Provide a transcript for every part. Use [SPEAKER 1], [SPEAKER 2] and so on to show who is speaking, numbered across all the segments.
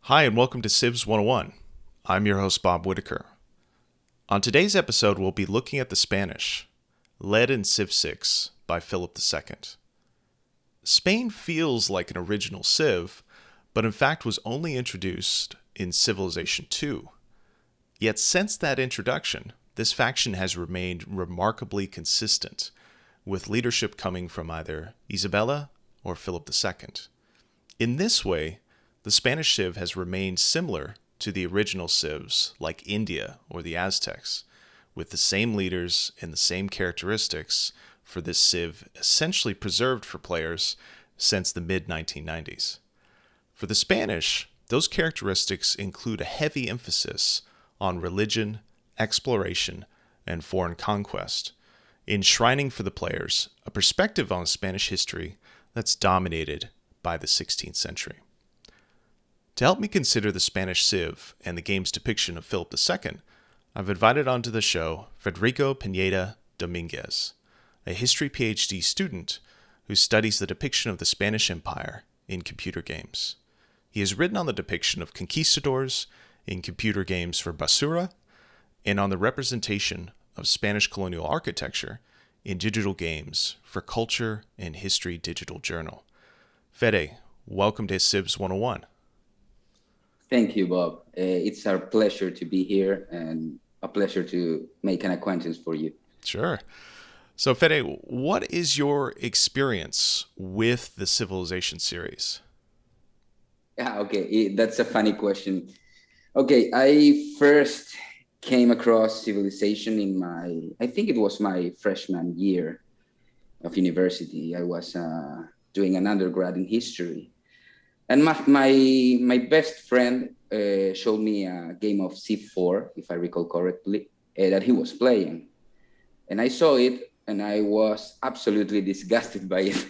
[SPEAKER 1] Hi, and welcome to Civs 101. I'm your host, Bob Whitaker. On today's episode, we'll be looking at the Spanish, led in Civ 6 by Philip II. Spain feels like an original Civ, but in fact was only introduced in Civilization II. Yet since that introduction, this faction has remained remarkably consistent, with leadership coming from either Isabella or Philip II. In this way, the Spanish Civ has remained similar to the original Civs like India or the Aztecs, with the same leaders and the same characteristics for this Civ essentially preserved for players since the mid-1990s. For the Spanish, those characteristics include a heavy emphasis on religion, exploration, and foreign conquest, enshrining for the players a perspective on Spanish history that's dominated by the 16th century. To help me consider the Spanish Civ and the game's depiction of Philip II, I've invited onto the show Federico Penate Dominguez, a history PhD student who studies the depiction of the Spanish Empire in computer games. He has written on the depiction of conquistadors in computer games for Basura and on the representation of Spanish colonial architecture in digital games for Culture and History Digital Journal. Fede, welcome to Civs 101.
[SPEAKER 2] Thank you, Bob. It's our pleasure to be here and a pleasure to make an acquaintance for you.
[SPEAKER 1] Sure. So, Fede, what is your experience with the Civilization series?
[SPEAKER 2] Okay, that's a funny question. Okay, I first came across Civilization I think it was my freshman year of university. I was doing an undergrad in history. And my best friend showed me a game of Civ 4, if I recall correctly, that he was playing. And I saw it, and I was absolutely disgusted by it.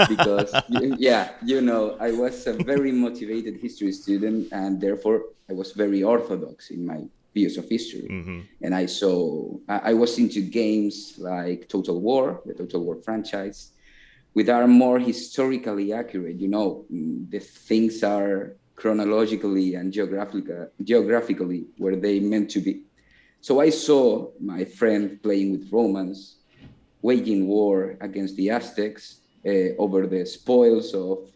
[SPEAKER 2] Because, I was a very motivated history student, and therefore I was very orthodox in my views of history. Mm-hmm. And I was into games like Total War, the Total War franchise, which are more historically accurate. The things are chronologically and geographically where they meant to be. So I saw my friend playing with Romans, waging war against the Aztecs over the spoils of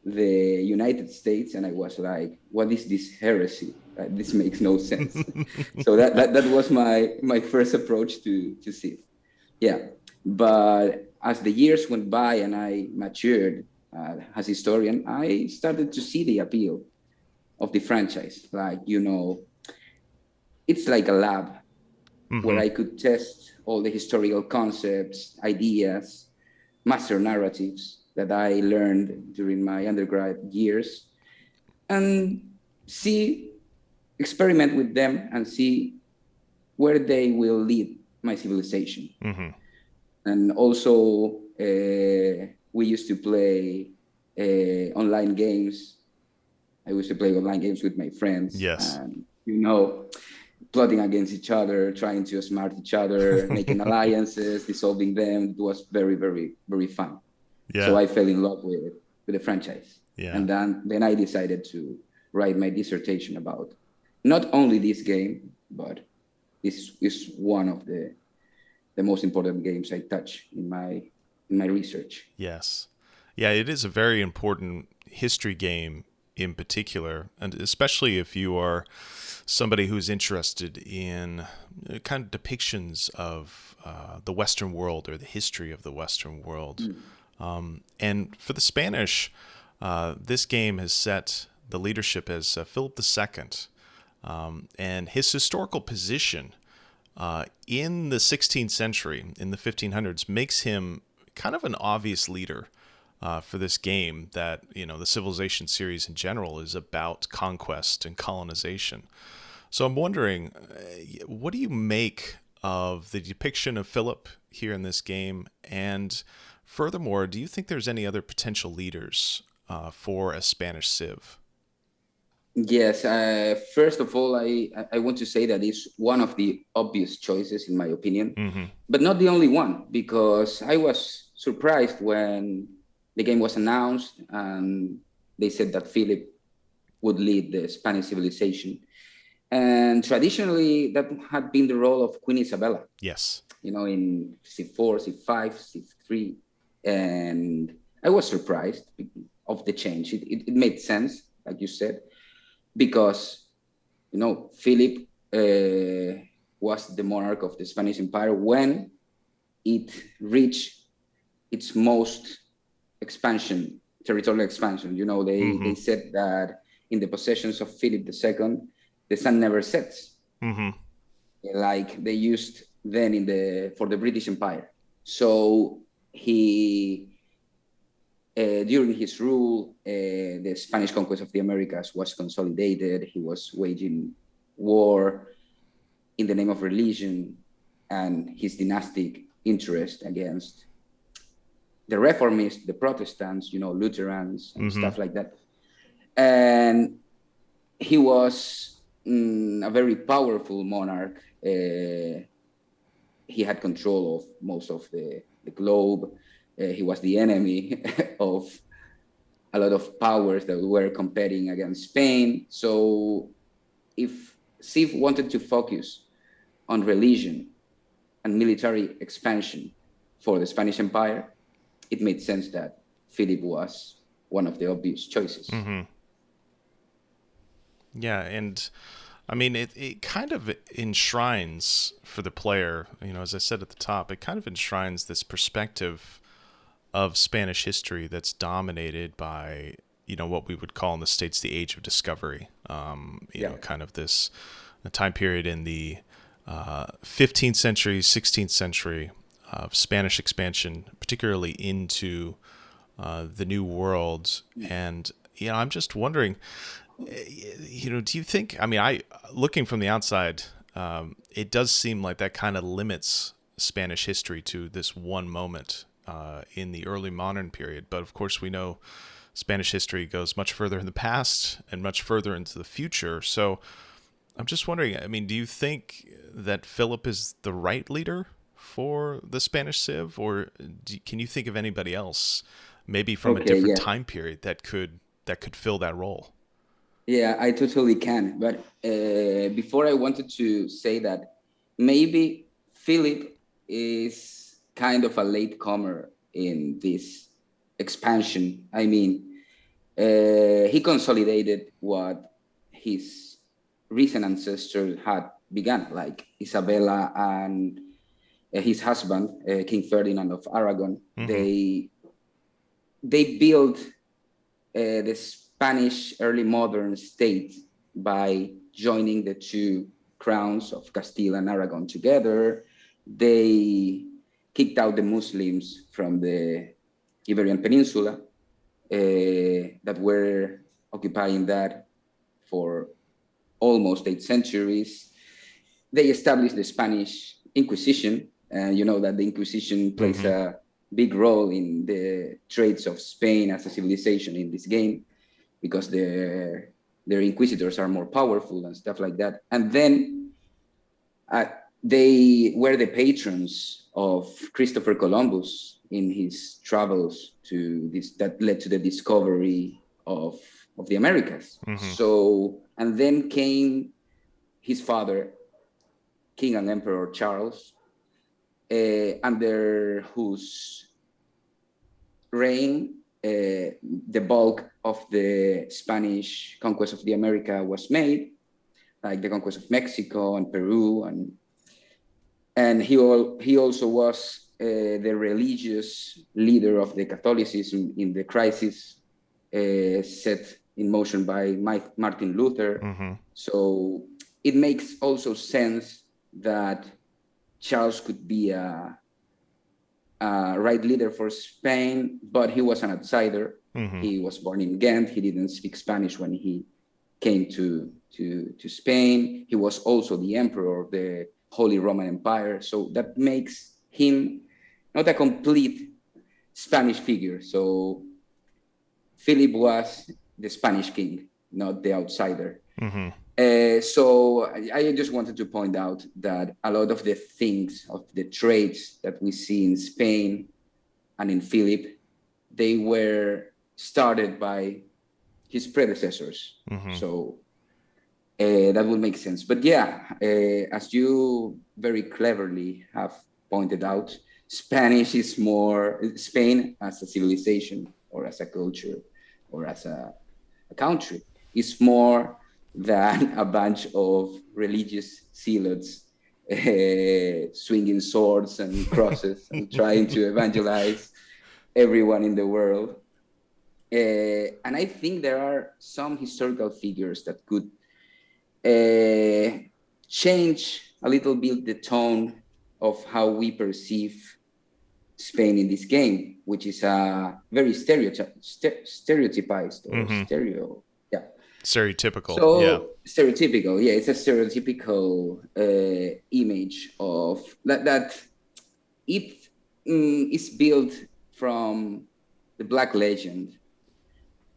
[SPEAKER 2] the United States, and I was like, what is this heresy? This makes no sense. So that was my first approach to Civ. Yeah, but as the years went by and I matured as a historian, I started to see the appeal of the franchise. It's like a lab where I could test all the historical concepts, ideas, master narratives that I learned during my undergrad years, and experiment with them and see where they will lead my civilization. Mm-hmm. And also, we used to play online games. I used to play online games with my friends.
[SPEAKER 1] Yes.
[SPEAKER 2] And, plotting against each other, trying to outsmart each other, making alliances, dissolving them. It was very, very, very fun. Yeah. So I fell in love with the franchise. Yeah. And then I decided to write my dissertation about not only this game, but this is one of the most important games I touch in my research.
[SPEAKER 1] Yes. Yeah, it is a very important history game in particular, and especially if you are somebody who's interested in kind of depictions of the Western world or the history of the Western world. And for the Spanish, this game has set the leadership as Philip II, and his historical position in the 16th century, in the 1500s, makes him kind of an obvious leader for this game that, the Civilization series in general is about conquest and colonization. So I'm wondering, what do you make of the depiction of Philip here in this game? And furthermore, do you think there's any other potential leaders for a Spanish Civ?
[SPEAKER 2] Yes. First of all, I want to say that it's one of the obvious choices, in my opinion, but not the only one, because I was surprised when the game was announced and they said that Philip would lead the Spanish civilization. And traditionally, that had been the role of Queen Isabella.
[SPEAKER 1] Yes.
[SPEAKER 2] In C4, C5, C3. And I was surprised of the change. It made sense, like you said, because, Philip was the monarch of the Spanish Empire when it reached its most territorial expansion. They said that in the possessions of Philip II, the sun never sets, like they used then for the British Empire. So he, during his rule, the Spanish conquest of the Americas was consolidated. He was waging war in the name of religion and his dynastic interest against the Reformists, the Protestants, Lutherans and stuff like that. And he was a very powerful monarch. He had control of most of the globe. He was the enemy of a lot of powers that were competing against Spain. So if Civ wanted to focus on religion and military expansion for the Spanish Empire, it made sense that Philip was one of the obvious choices.
[SPEAKER 1] Yeah, and I mean, it kind of enshrines for the player, as I said at the top, it kind of enshrines this perspective of Spanish history that's dominated by, what we would call in the States the Age of Discovery. Kind of this time period in the 15th century, 16th century of Spanish expansion, particularly into the New World. And, I'm just wondering, do you think, looking from the outside, it does seem like that kind of limits Spanish history to this one moment in the early modern period. But of course, we know Spanish history goes much further in the past and much further into the future. So I'm just wondering, do you think that Philip is the right leader for the Spanish Civ, or can you think of anybody else, maybe from a different time period that could fill that role?
[SPEAKER 2] Yeah, I totally can. But before, I wanted to say that maybe Philip is kind of a latecomer in this expansion. He consolidated what his recent ancestors had begun, like Isabella and his husband, King Ferdinand of Aragon. They built the Spanish early modern state by joining the two crowns of Castile and Aragon together. They kicked out the Muslims from the Iberian Peninsula that were occupying that for almost 8 centuries. They established the Spanish Inquisition. That the Inquisition plays a big role in the traits of Spain as a civilization in this game, because their inquisitors are more powerful and stuff like that. And then they were the patrons of Christopher Columbus in his travels that led to the discovery of the Americas. So, and then came his father, King and Emperor Charles, under whose reign the bulk of the Spanish conquest of the America was made, like the conquest of Mexico and Peru, and he also was the religious leader of the Catholicism in the crisis set in motion by Martin Luther. So it makes also sense that Charles could be a right leader for Spain, but he was an outsider. He was born in Ghent. He didn't speak Spanish when he came to Spain. He was also the emperor of the Holy Roman Empire. So that makes him not a complete Spanish figure. So Philip was the Spanish king, not the outsider. So I just wanted to point out that a lot of the things, of the traits that we see in Spain and in Philip, they were started by his predecessors.
[SPEAKER 1] Mm-hmm.
[SPEAKER 2] So that would make sense. But yeah, as you very cleverly have pointed out, Spain as a civilization or as a culture or as a country is more than a bunch of religious zealots swinging swords and crosses and trying to evangelize everyone in the world. And I think there are some historical figures that could change a little bit the tone of how we perceive Spain in this game, which is a very stereotypized or
[SPEAKER 1] Mm-hmm.
[SPEAKER 2] stereo. Yeah.
[SPEAKER 1] Stereotypical. Yeah.
[SPEAKER 2] So stereotypical, yeah, it's a stereotypical image of that it is built from the black legend,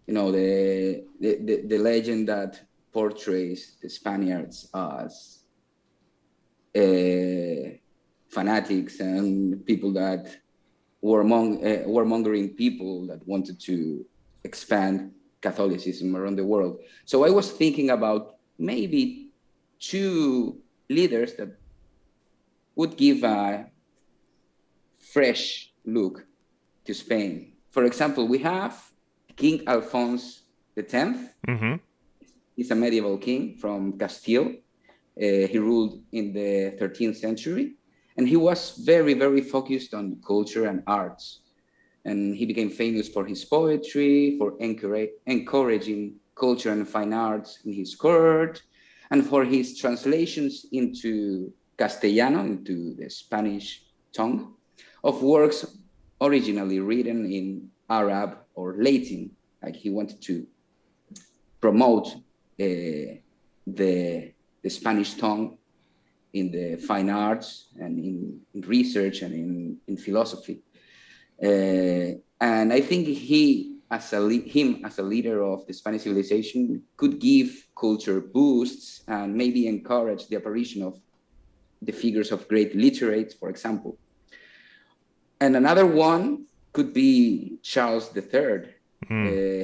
[SPEAKER 2] the legend that portrays the Spaniards as fanatics and people that warmongering people that wanted to expand Catholicism around the world. So I was thinking about maybe two leaders that would give a fresh look to Spain. For example, we have King Alphonse X.
[SPEAKER 1] Mm-hmm.
[SPEAKER 2] He's a medieval king from Castile. He ruled in the 13th century, and he was very, very focused on culture and arts. And he became famous for his poetry, for encouraging culture and fine arts in his court, and for his translations into Castellano, into the Spanish tongue, of works originally written in Arab or Latin. Like he wanted to promote the Spanish tongue in the fine arts and in research and in philosophy. And I think him as a leader of the Spanish civilization could give culture boosts and maybe encourage the apparition of the figures of great literates, for example. And another one could be Charles III.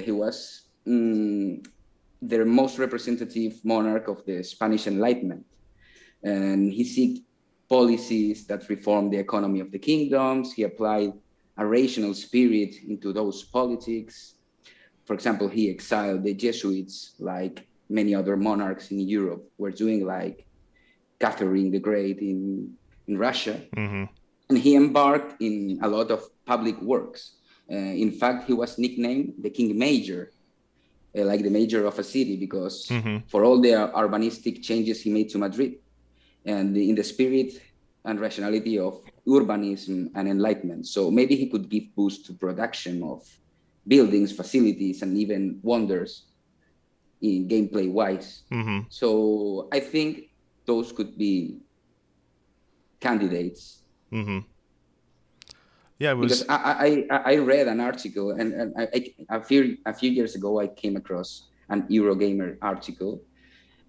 [SPEAKER 2] He was the most representative monarch of the Spanish Enlightenment. And he sought policies that reformed the economy of the kingdoms. He applied a rational spirit into those politics. For example, he exiled the Jesuits like many other monarchs in Europe were doing, like Catherine the Great in Russia.
[SPEAKER 1] Mm-hmm.
[SPEAKER 2] And he embarked in a lot of public works. In fact, he was nicknamed the King Major, like the mayor of a city, because for all the urbanistic changes he made to Madrid, and in the spirit and rationality of urbanism and enlightenment. So maybe he could give boost to production of buildings, facilities, and even wonders in gameplay wise. So I think those could be candidates.
[SPEAKER 1] Yeah, it was...
[SPEAKER 2] Because I read an article, and a few years ago I came across an Eurogamer article,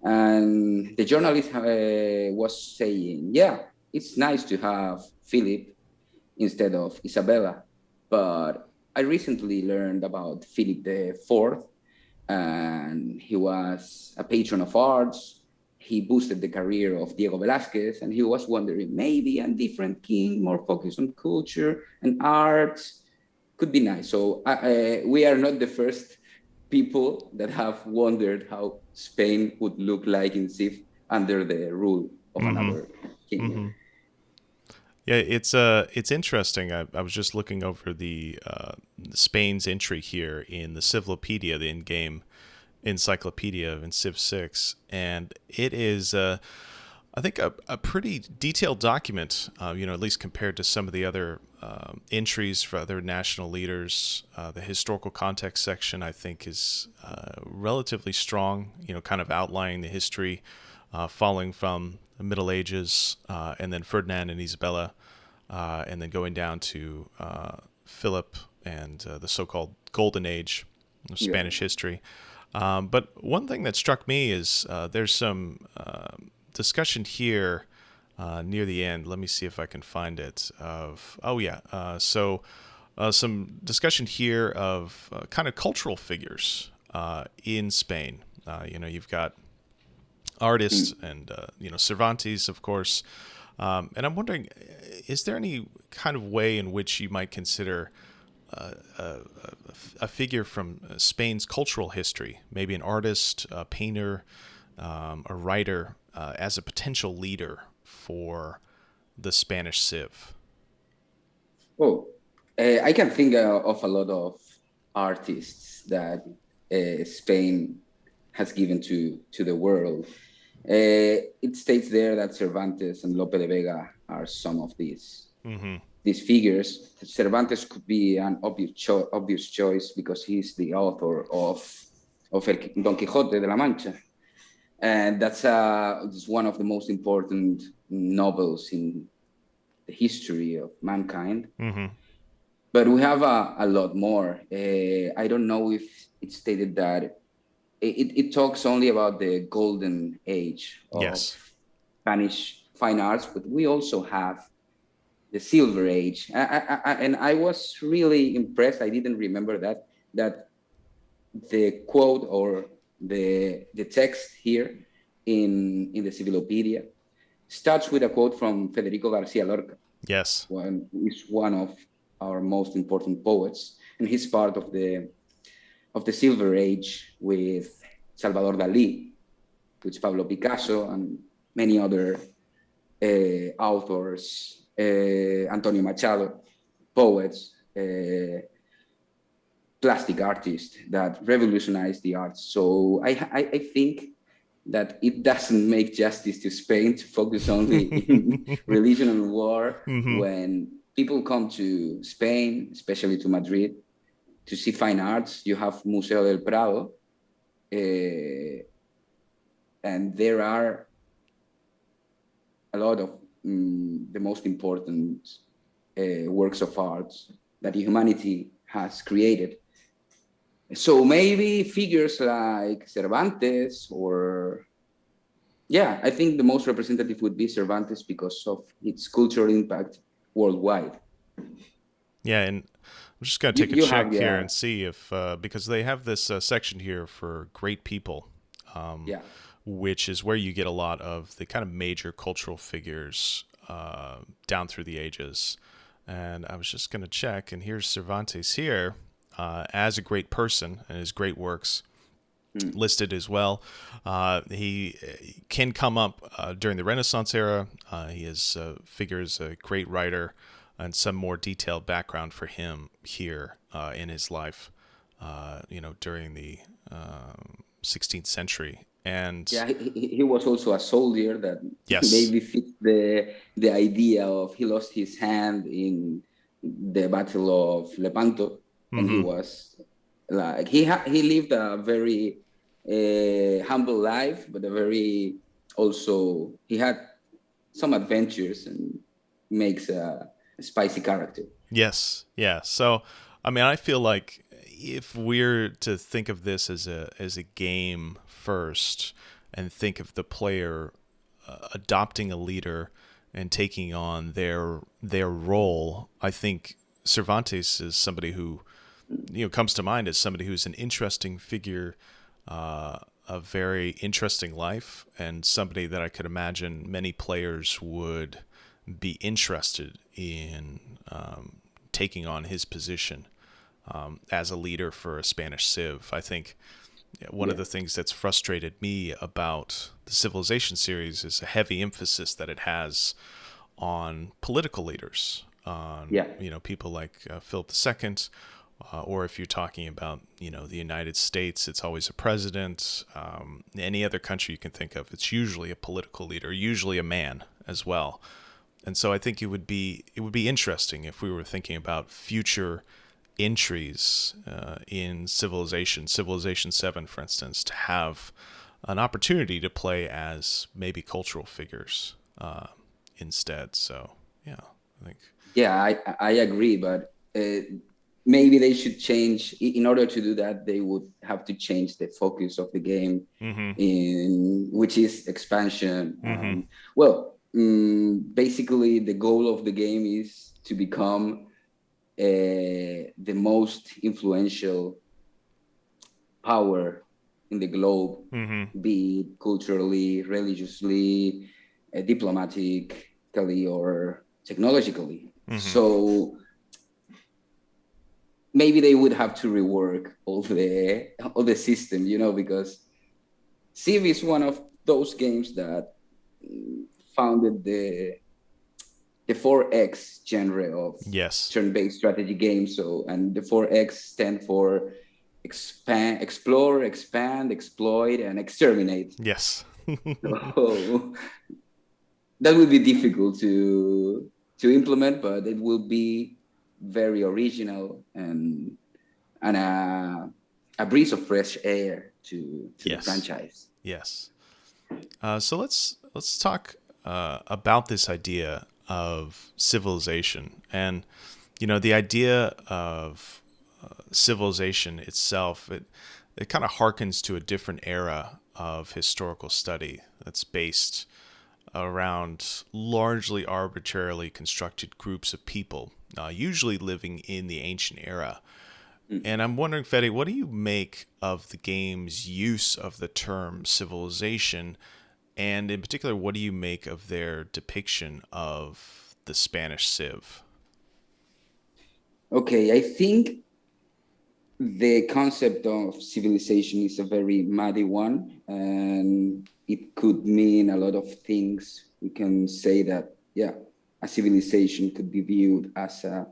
[SPEAKER 2] and the journalist was saying, yeah, it's nice to have Philip instead of Isabella, but I recently learned about Philip IV, and he was a patron of arts. He boosted the career of Diego Velázquez, and he was wondering, maybe a different king, more focused on culture and arts, could be nice. So we are not the first people that have wondered how Spain would look like in Civ under the rule of another king.
[SPEAKER 1] Yeah, it's interesting. I was just looking over the Spain's entry here in the Civlopedia, the in-game encyclopedia in Civ 6, and it is I think a pretty detailed document, at least compared to some of the other entries for other national leaders. The historical context section, I think, is relatively strong, kind of outlining the history following from the Middle Ages, and then Ferdinand and Isabella, and then going down to Philip and the so-called Golden Age of Spanish history. But one thing that struck me is there's some discussion here near the end. Let me see if I can find it. So some discussion here of kind of cultural figures in Spain. You've got artists and Cervantes, of course. And I'm wondering, is there any kind of way in which you might consider a figure from Spain's cultural history, maybe an artist, a painter, a writer, as a potential leader for the Spanish Civ?
[SPEAKER 2] Oh, I can think of a lot of artists that Spain has given to the world. It states there that Cervantes and Lope de Vega are some of these figures. Cervantes could be an obvious choice because he's the author of Don Quixote de la Mancha, and that's one of the most important novels in the history of mankind. But we have a lot more. I don't know if it stated that it talks only about the golden age of Spanish fine arts, but we also have the silver age. And I was really impressed. I didn't remember that the quote or the text here in the Civilopedia starts with a quote from Federico Garcia Lorca.
[SPEAKER 1] Yes.
[SPEAKER 2] He's one of our most important poets, and he's part of the Silver Age with Salvador Dalí, with Pablo Picasso, and many other authors, Antonio Machado, poets, plastic artists that revolutionized the arts. So I think that it doesn't make justice to Spain to focus only in religion and war. When people come to Spain, especially to Madrid, to see fine arts, you have Museo del Prado, and there are a lot of the most important works of art that humanity has created. So maybe figures like Cervantes I think the most representative would be Cervantes because of its cultural impact worldwide.
[SPEAKER 1] Yeah, and I'm just going to take a check here and see if, because they have this section here for great people, which is where you get a lot of the kind of major cultural figures down through the ages. And I was just going to check, and here's Cervantes here as a great person and his great works listed as well. He can come up during the Renaissance era. He is figures a great writer, and some more detailed background for him here in his life, during the 16th century. And
[SPEAKER 2] he was also a soldier that maybe fit the idea of he lost his hand in the Battle of Lepanto, and he was like he lived a very humble life, but he had some adventures and makes a spicy character.
[SPEAKER 1] Yes, yeah. So, I mean, I feel like if we're to think of this as a game first, and think of the player adopting a leader and taking on their role, I think Cervantes is somebody who comes to mind as somebody who's an interesting figure, a very interesting life, and somebody that I could imagine many players would be interested in taking on his position as a leader for a Spanish Civ. I think one of the things that's frustrated me about the Civilization series is a heavy emphasis that it has on political leaders, on people like Philip II, or if you're talking about the United States, it's always a president. Any other country you can think of, it's usually a political leader, usually a man as well. And so I think it would be interesting if we were thinking about future entries in Civilization 7, for instance, to have an opportunity to play as maybe cultural figures instead. So I think
[SPEAKER 2] I agree, but maybe they should change. In order to do that, they would have to change the focus of the game, which is expansion. Basically, the goal of the game is to become the most influential power in the globe,
[SPEAKER 1] Mm-hmm.
[SPEAKER 2] be it culturally, religiously, diplomatically, or technologically.
[SPEAKER 1] Mm-hmm.
[SPEAKER 2] So maybe they would have to rework all the system, because Civ is one of those games that founded the 4X genre of
[SPEAKER 1] Yes.
[SPEAKER 2] turn-based strategy games. So, and the 4X stand for expand, explore, expand, exploit, and exterminate.
[SPEAKER 1] Yes.
[SPEAKER 2] So that would be difficult to implement, but it will be very original and a breeze of fresh air to the
[SPEAKER 1] Yes.
[SPEAKER 2] franchise.
[SPEAKER 1] Yes. So let's talk about this idea of civilization, and the idea of civilization itself. It kind of harkens to a different era of historical study that's based around largely arbitrarily constructed groups of people, usually living in the ancient era. And I'm wondering, Fede, what do you make of the game's use of the term civilization? And in particular, what do you make of their depiction of the Spanish Civ?
[SPEAKER 2] Okay, I think the concept of civilization is a very muddy one, and it could mean a lot of things. We can say that, yeah, a civilization could be viewed as a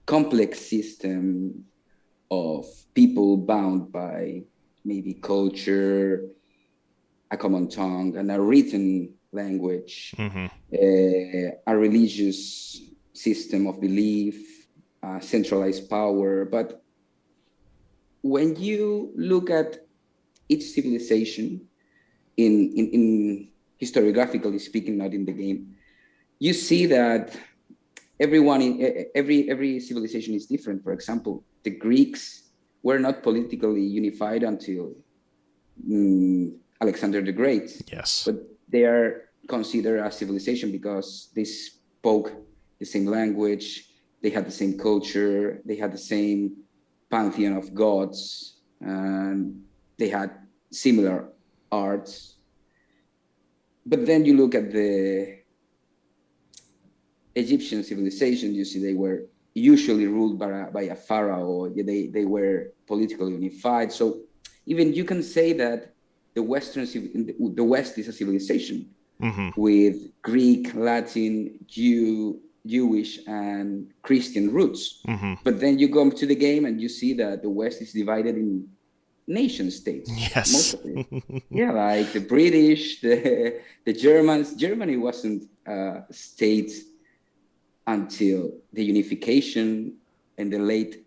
[SPEAKER 2] complex system of people bound by maybe culture, a common tongue, and a written language,
[SPEAKER 1] Mm-hmm.
[SPEAKER 2] a religious system of belief, centralized power. But when you look at each civilization in historiographically speaking, not in the game, you see that every civilization is different. For example, the Greeks were not politically unified until Alexander the Great,
[SPEAKER 1] Yes.
[SPEAKER 2] but they are considered a civilization because they spoke the same language, they had the same culture, they had the same pantheon of gods, and they had similar arts. But then you look at the Egyptian civilization, you see they were usually ruled by a pharaoh. They were politically unified. So even you can say that the West is a civilization
[SPEAKER 1] Mm-hmm.
[SPEAKER 2] with Greek, Latin, Jewish, and Christian roots.
[SPEAKER 1] Mm-hmm.
[SPEAKER 2] But then you go to the game and you see that the West is divided in nation states, most
[SPEAKER 1] Yes.
[SPEAKER 2] of it. Yeah, like the British, the Germans. Germany wasn't a state until the unification in the late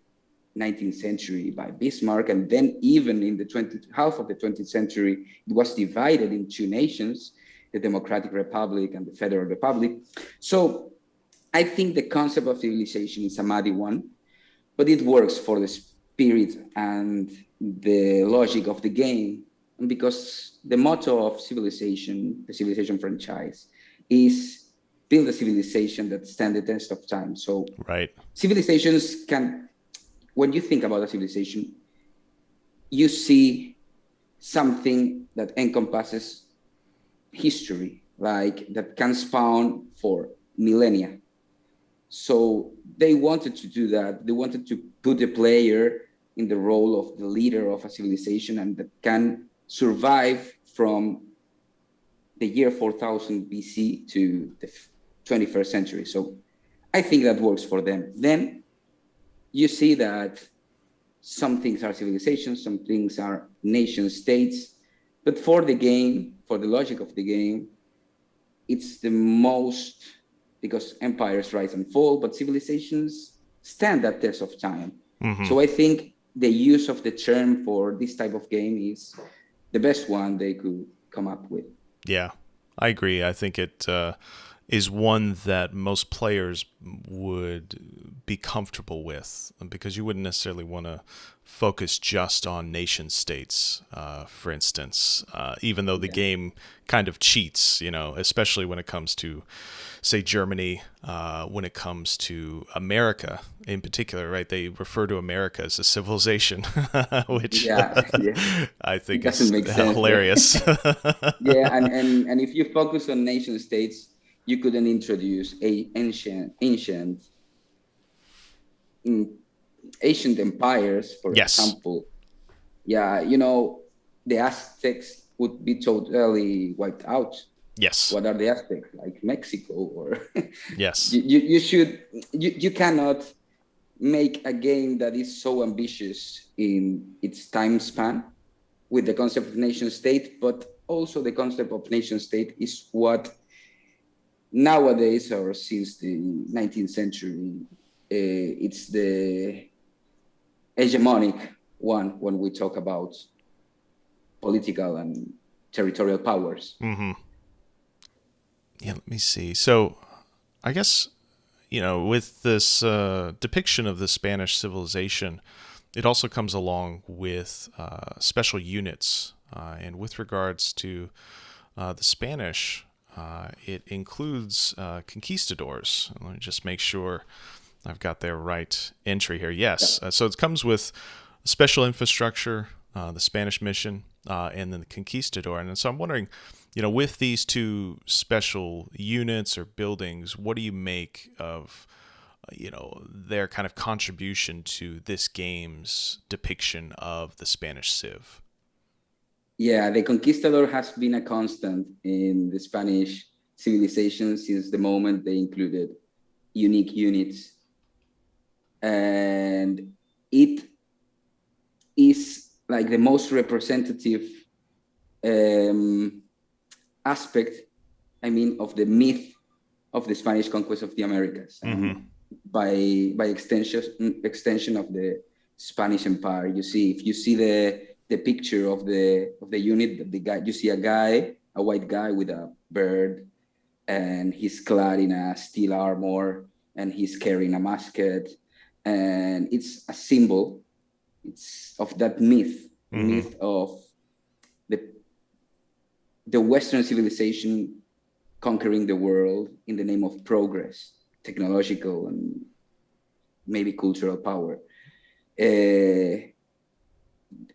[SPEAKER 2] 19th century by Bismarck. And then even in the half of the 20th century, it was divided in two nations, the Democratic Republic and the Federal Republic. So I think the concept of civilization is a muddy one, but it works for the spirit and the logic of the game. And because the motto of civilization, the Civilization franchise, is build a civilization that stands the test of time. So
[SPEAKER 1] Right.
[SPEAKER 2] civilizations can, when you think about a civilization, you see something that encompasses history, like that can spawn for millennia. So they wanted to do that. They wanted to put the player in the role of the leader of a civilization and that can survive from the year 4000 BC to the 21st century. So I think that works for them. Then you see that some things are civilizations, some things are nation states, but for the game, for the logic of the game, it's the most, because empires rise and fall, but civilizations stand that test of time.
[SPEAKER 1] Mm-hmm.
[SPEAKER 2] So I think the use of the term for this type of game is the best one they could come up with.
[SPEAKER 1] Yeah, I agree. I think is one that most players would be comfortable with, because you wouldn't necessarily want to focus just on nation states, for instance, even though the game kind of cheats, especially when it comes to, say, Germany, when it comes to America in particular, right? They refer to America as a civilization, which I
[SPEAKER 2] It
[SPEAKER 1] think
[SPEAKER 2] doesn't
[SPEAKER 1] is
[SPEAKER 2] make sense.
[SPEAKER 1] hilarious.
[SPEAKER 2] Yeah, and if you focus on nation states, you couldn't introduce ancient empires, for example. Yeah, the Aztecs would be totally wiped out.
[SPEAKER 1] Yes.
[SPEAKER 2] What are the Aztecs? Like Mexico, or
[SPEAKER 1] yes.
[SPEAKER 2] You cannot make a game that is so ambitious in its time span with the concept of nation state, but also the concept of nation state is what nowadays, or since the 19th century, it's the hegemonic one when we talk about political and territorial powers.
[SPEAKER 1] Mm-hmm. Yeah, let me see. So I guess, with this depiction of the Spanish civilization, it also comes along with special units. And with regards to the Spanish, it includes conquistadors. Let me just make sure I've got their right entry here. Yes. So it comes with special infrastructure, the Spanish mission, and then the conquistador. And so I'm wondering, with these two special units or buildings, what do you make of, their kind of contribution to this game's depiction of the Spanish Civ?
[SPEAKER 2] Yeah, the conquistador has been a constant in the Spanish civilization since the moment they included unique units. And it is like the most representative aspect, of the myth of the Spanish conquest of the Americas.
[SPEAKER 1] Mm-hmm.
[SPEAKER 2] By extension of the Spanish Empire. If you see the picture of the unit, the guy, you see a white guy with a bird, and he's clad in a steel armor, and he's carrying a musket, and it's a symbol. It's of that myth,
[SPEAKER 1] mm-hmm.
[SPEAKER 2] myth of the Western civilization conquering the world in the name of progress, technological and maybe cultural power. I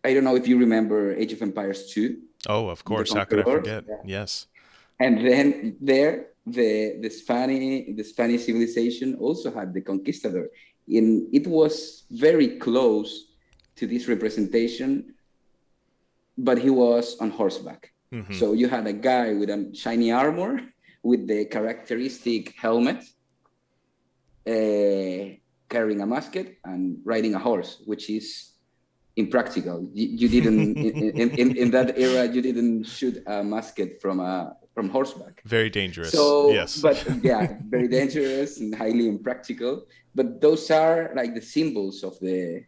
[SPEAKER 2] don't know if you remember Age of Empires 2.
[SPEAKER 1] Oh, of course. How could I forget? Yeah. Yes.
[SPEAKER 2] And then the Spanish civilization also had the conquistador. It was very close to this representation, but he was on horseback. Mm-hmm. So you had a guy with a shiny armor, with the characteristic helmet, carrying a musket and riding a horse, which is impractical. You didn't in that era. You didn't shoot a musket from horseback.
[SPEAKER 1] Very dangerous.
[SPEAKER 2] So,
[SPEAKER 1] yes,
[SPEAKER 2] but yeah, very dangerous and highly impractical. But those are like the symbols of the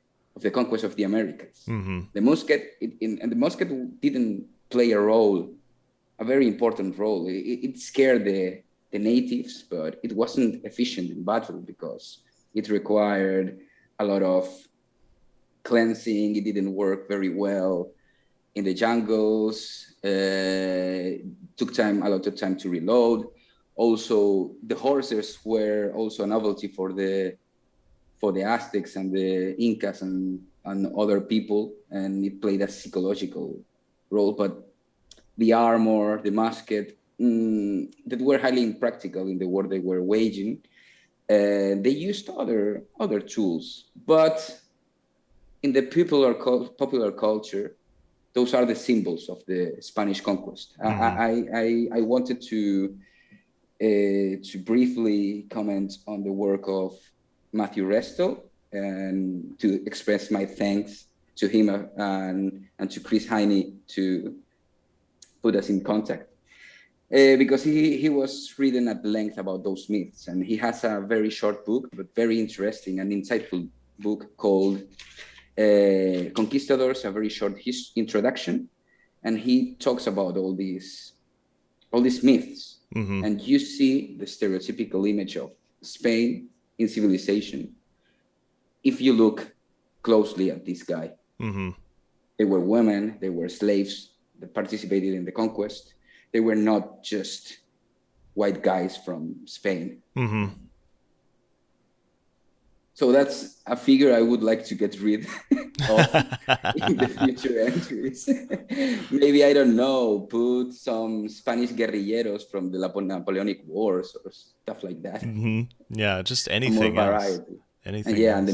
[SPEAKER 2] conquest of the Americas.
[SPEAKER 1] Mm-hmm.
[SPEAKER 2] The musket, and the musket didn't play a very important role. It scared the natives, but it wasn't efficient in battle because it required a lot of cleansing. It didn't work very well in the jungles. Took a lot of time to reload. Also, the horses were also a novelty for the Aztecs and the Incas and other people, and it played a psychological role. But the armor, the musket, that were highly impractical in the war they were waging. They used other tools, but in the popular culture, those are the symbols of the Spanish conquest. Mm-hmm. I wanted to briefly comment on the work of Matthew Restel and to express my thanks to him and to Chris Heine to put us in contact, because he was reading at length about those myths, and he has a very short book but very interesting and insightful book called Conquistadors, a very short introduction, and he talks about all these myths and you see the stereotypical image of Spain in Civilization. If you look closely at this guy, they were women, they were slaves that participated in the conquest. They were not just white guys from Spain. So that's a figure I would like to get rid of in the future entries. Maybe, I don't know, put some Spanish guerrilleros from the Napoleonic Wars or stuff like that.
[SPEAKER 1] Yeah, just
[SPEAKER 2] More
[SPEAKER 1] anything else.
[SPEAKER 2] variety.
[SPEAKER 1] Anything
[SPEAKER 2] And yeah,
[SPEAKER 1] else.
[SPEAKER 2] and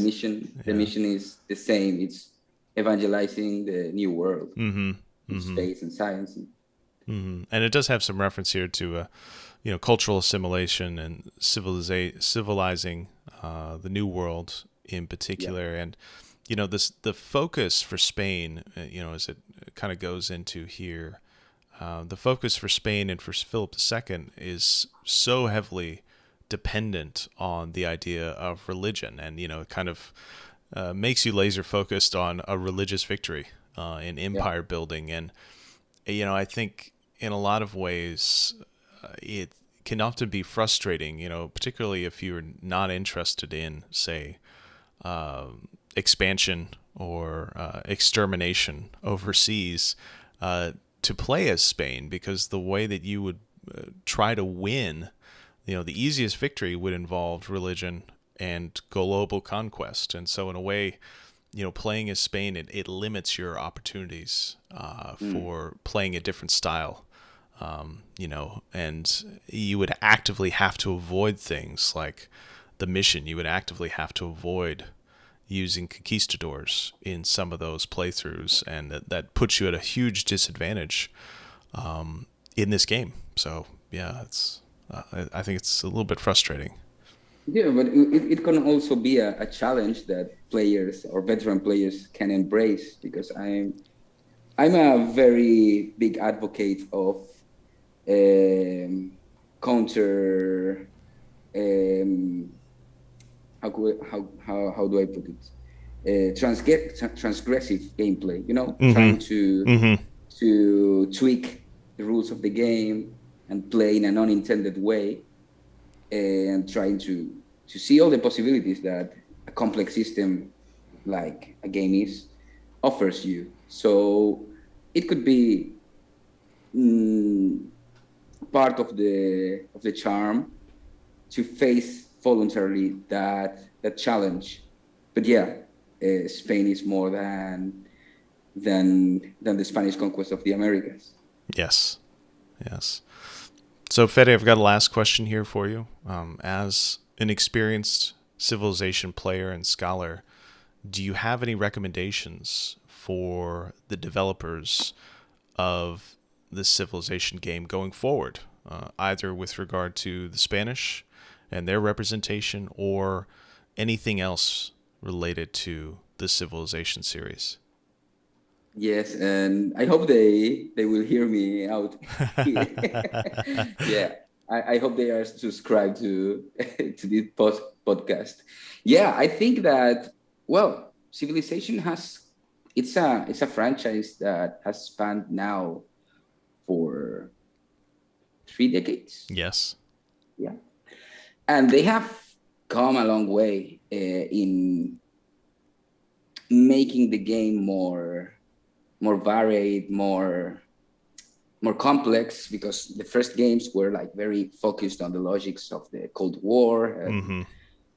[SPEAKER 2] the mission is the same. It's evangelizing the new world, space and science.
[SPEAKER 1] And it does have some reference here to, cultural assimilation and civilizing the new world in particular. And, the focus for Spain, as it kind of goes into here, the focus for Spain and for Philip II is so heavily dependent on the idea of religion, and it kind of makes you laser focused on a religious victory in empire building. And I think in a lot of ways it can often be frustrating, particularly if you're not interested in, say, expansion or extermination overseas, to play as Spain, because the way that you would try to win, the easiest victory would involve religion and global conquest. And so in a way, playing as Spain, it limits your opportunities for playing a different style, and you would actively have to avoid things like the mission. You would actively have to avoid using conquistadors in some of those playthroughs, and that puts you at a huge disadvantage in this game. So yeah, I think it's a little bit frustrating.
[SPEAKER 2] Yeah, but it can also be a challenge that players or veteran players can embrace, because I'm a very big advocate of counter. How do I put it? Transgressive gameplay. Trying to tweak the rules of the game and play in an unintended way, and trying to see all the possibilities that a complex system like a game offers you. So it could be part of the charm to face voluntarily that challenge. But yeah, Spain is more than the Spanish conquest of the Americas.
[SPEAKER 1] Yes. So, Fede, I've got a last question here for you. As an experienced Civilization player and scholar, do you have any recommendations for the developers of this Civilization game going forward, either with regard to the Spanish and their representation, or anything else related to the Civilization series?
[SPEAKER 2] Yes, and I hope they will hear me out here. Yeah, I hope they are subscribed to this podcast. Yeah, I think that, well, Civilization it's a franchise that has spanned now for 3 decades.
[SPEAKER 1] Yes.
[SPEAKER 2] Yeah, and they have come a long way in making the game more varied, more complex, because the first games were like very focused on the logics of the Cold War and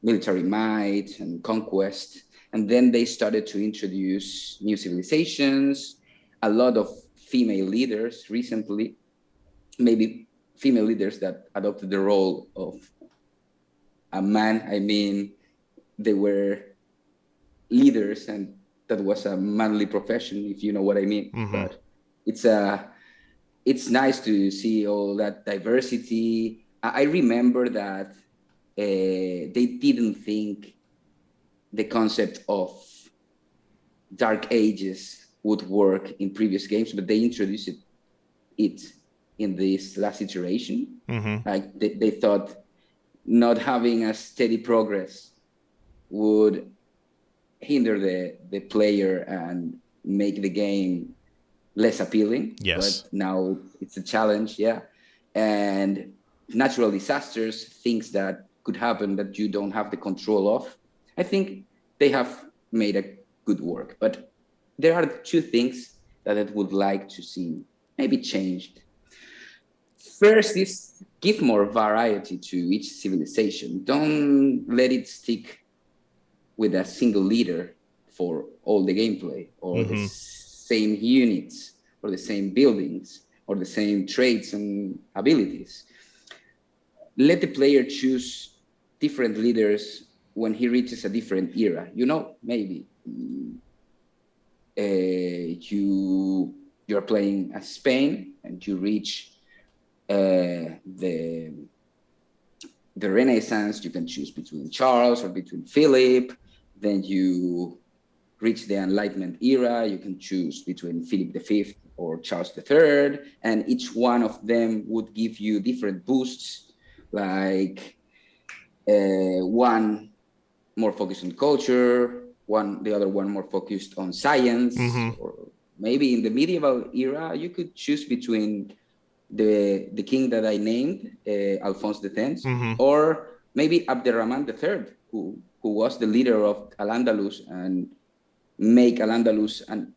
[SPEAKER 2] military might and conquest. And then they started to introduce new civilizations, a lot of female leaders recently, maybe female leaders that adopted the role of a man. I mean, they were leaders, and that was a manly profession, if you know what I mean. But it's nice to see all that diversity. I remember that they didn't think the concept of dark ages would work in previous games, but they introduced it in this last iteration. Like they thought not having a steady progress would hinder the player and make the game less appealing.
[SPEAKER 1] Yes.
[SPEAKER 2] But now it's a challenge, yeah. And natural disasters, things that could happen that you don't have the control of. I think they have made a good work. But there are two things that I would like to see maybe changed. First is give more variety to each civilization. Don't let it stick with a single leader for all the gameplay, or the same units, or the same buildings, or the same traits and abilities. Let the player choose different leaders when he reaches a different era. Maybe you're playing as Spain and you reach the Renaissance. You can choose between Charles or between Philip. Then you reach the Enlightenment era. You can choose between Philip V or Charles III, and each one of them would give you different boosts, like one more focused on culture, the other one more focused on science. Or maybe in the medieval era, you could choose between the king that I named, Alphonse X, or maybe Abderrahman III, who was the leader of Al-Andalus and make Al-Andalus an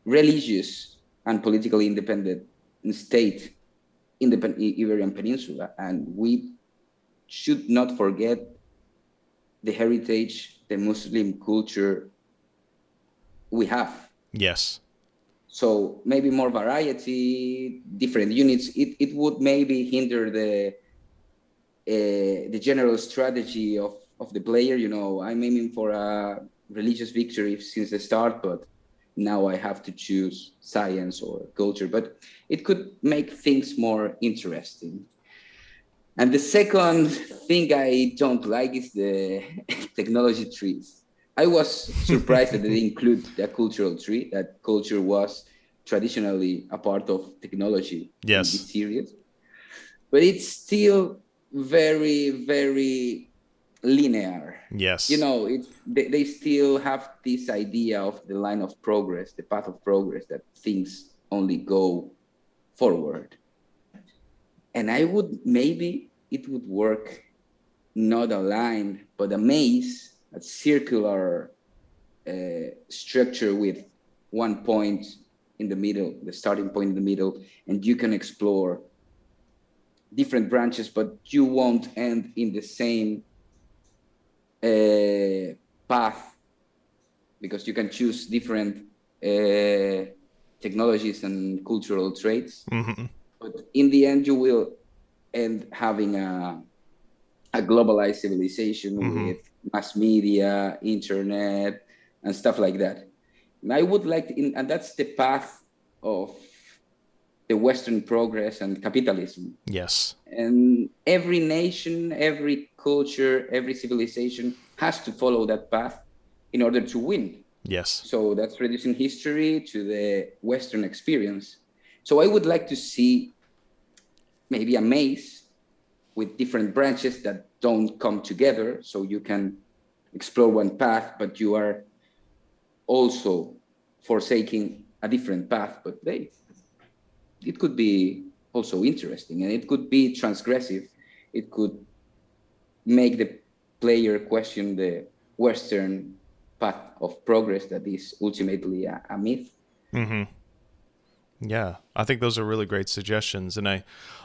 [SPEAKER 2] religious and politically independent state in the Iberian Peninsula. And we should not forget the heritage, the Muslim culture we have.
[SPEAKER 1] Yes.
[SPEAKER 2] So maybe more variety, different units. It would maybe hinder the general strategy of the player. I'm aiming for a religious victory since the start, but now I have to choose science or culture. But it could make things more interesting. And the second thing I don't like is the technology trees. I was surprised that they include the cultural tree. That culture was traditionally a part of technology in this series. But it's still very, very linear.
[SPEAKER 1] Yes.
[SPEAKER 2] They still have this idea of the line of progress, the path of progress, that things only go forward. And maybe it would work not a line, but a maze, a circular structure with one point in the middle, the starting point in the middle, and you can explore different branches, but you won't end in the same path, because you can choose different technologies and cultural traits. But in the end, you will end having a globalized civilization with mass media, internet, and stuff like that. And I would like and that's the path of the Western progress and capitalism.
[SPEAKER 1] Yes.
[SPEAKER 2] And every nation, every culture, every civilization has to follow that path in order to win.
[SPEAKER 1] Yes.
[SPEAKER 2] So that's reducing history to the Western experience. So I would like to see maybe a maze with different branches that don't come together, so you can explore one path, but you are also forsaking a different path. But it could be also interesting, and it could be transgressive. It could make the player question the Western path of progress that is ultimately a myth.
[SPEAKER 1] Yeah, I think those are really great suggestions, and I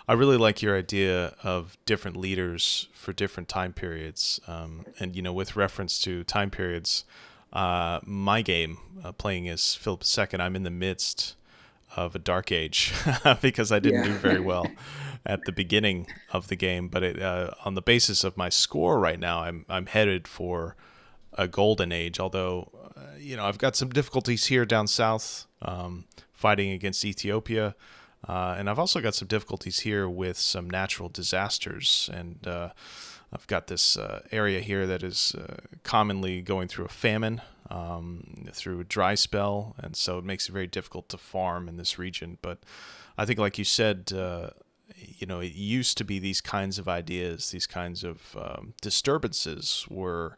[SPEAKER 1] really like your idea of different leaders for different time periods. And with reference to time periods, my game, playing as Philip II, I'm in the midst of a dark age because I didn't do very well at the beginning of the game. But on the basis of my score right now, I'm headed for a golden age. Although, I've got some difficulties here down south, fighting against Ethiopia. And I've also got some difficulties here with some natural disasters. And I've got this area here that is commonly going through a famine, through a dry spell. And so it makes it very difficult to farm in this region. But I think, like you said, it used to be these kinds of ideas, these kinds of disturbances were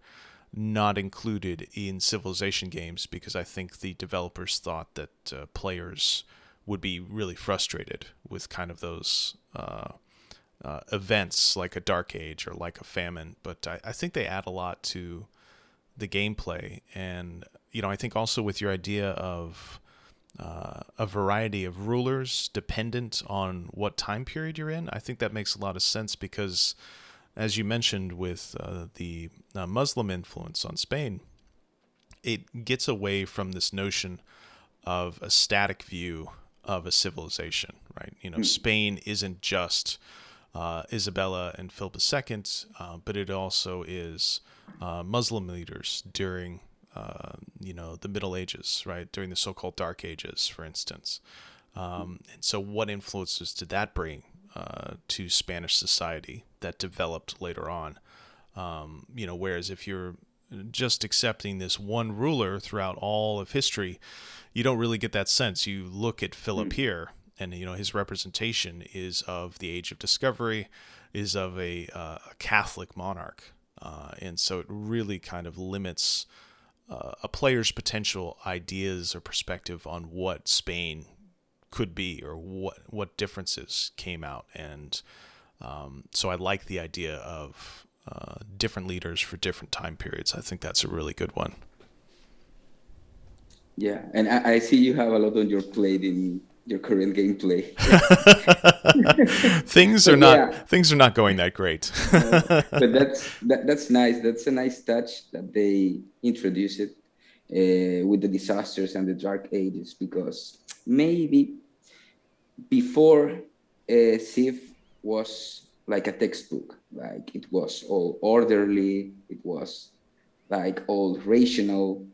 [SPEAKER 1] not included in Civilization games, because I think the developers thought that players would be really frustrated with kind of those events like a dark age or like a famine, but I think they add a lot to the gameplay. And I think also with your idea of a variety of rulers dependent on what time period you're in, I think that makes a lot of sense because, as you mentioned, with the Muslim influence on Spain, it gets away from this notion of a static view of a civilization, right? Spain isn't just Isabella and Philip II, but it also is Muslim leaders during, the Middle Ages, right? During the so-called Dark Ages, for instance. And so what influences did that bring to Spanish society that developed later on? Whereas if you're just accepting this one ruler throughout all of history, you don't really get that sense. You look at Philip here, and his representation is of the Age of Discovery, is of a Catholic monarch, and so it really kind of limits a player's potential ideas or perspective on what Spain could be or what differences came out. And so I like the idea of different leaders for different time periods. I think that's a really good one.
[SPEAKER 2] Yeah, and I see you have a lot on your plate in your current gameplay.
[SPEAKER 1] things are not going that great.
[SPEAKER 2] But that's nice. That's a nice touch that they introduce it with the disasters and the dark ages, because maybe before Civ was like a textbook, like it was all orderly, it was like all rational,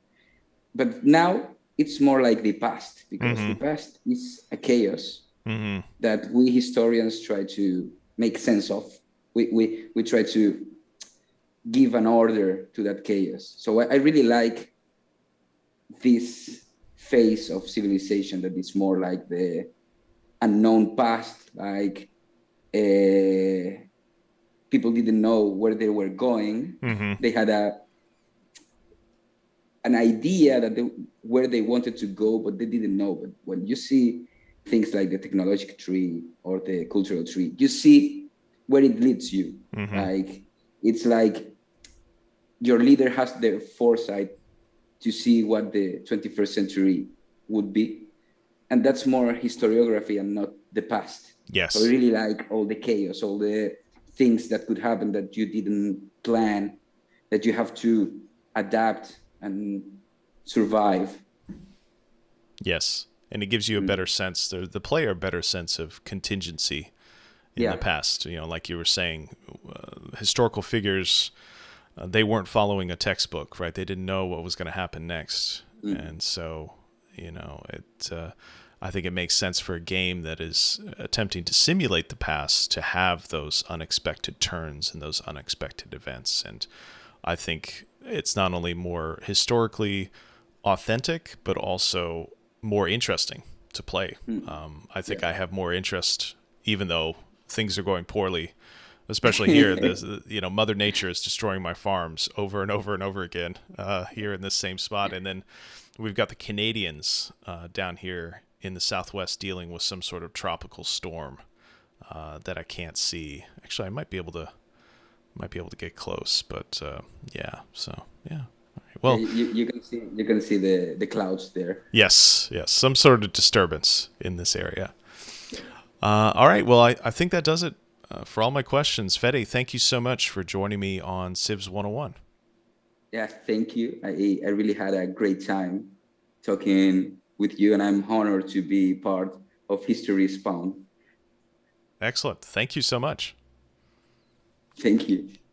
[SPEAKER 2] but now it's more like the past, because the past is a chaos that we historians try to make sense of. We try to give an order to that chaos. So I really like this phase of civilization that is more like the unknown past, like people didn't know where they were going. They had an idea that where they wanted to go, but they didn't know. But when you see things like the technological tree or the cultural tree, you see where it leads you. Like it's like your leader has the foresight to see what the 21st century would be, and that's more historiography and not the past.
[SPEAKER 1] Yes.
[SPEAKER 2] So I really like all the chaos, all the things that could happen that you didn't plan, that you have to adapt and survive.
[SPEAKER 1] Yes, and it gives you a better sense, the player a better sense of contingency in the past. Like you were saying, historical figures, they weren't following a textbook, right? They didn't know what was going to happen next. And so, I think it makes sense for a game that is attempting to simulate the past to have those unexpected turns and those unexpected events. And I think it's not only more historically authentic, but also more interesting to play. I think I have more interest, even though things are going poorly, especially here. Mother Nature is destroying my farms over and over and over again here in this same spot. And then we've got the Canadians down here in the Southwest dealing with some sort of tropical storm that I can't see. Actually, I might be able to get close, but yeah. So yeah. All right. Well,
[SPEAKER 2] you can see the clouds there.
[SPEAKER 1] Yes, some sort of disturbance in this area. All right. Well, I think that does it for all my questions. Fede, thank you so much for joining me on Civs 101.
[SPEAKER 2] Yeah, thank you. I really had a great time talking with you, and I'm honored to be part of History Spawn.
[SPEAKER 1] Excellent. Thank you so much.
[SPEAKER 2] Thank you.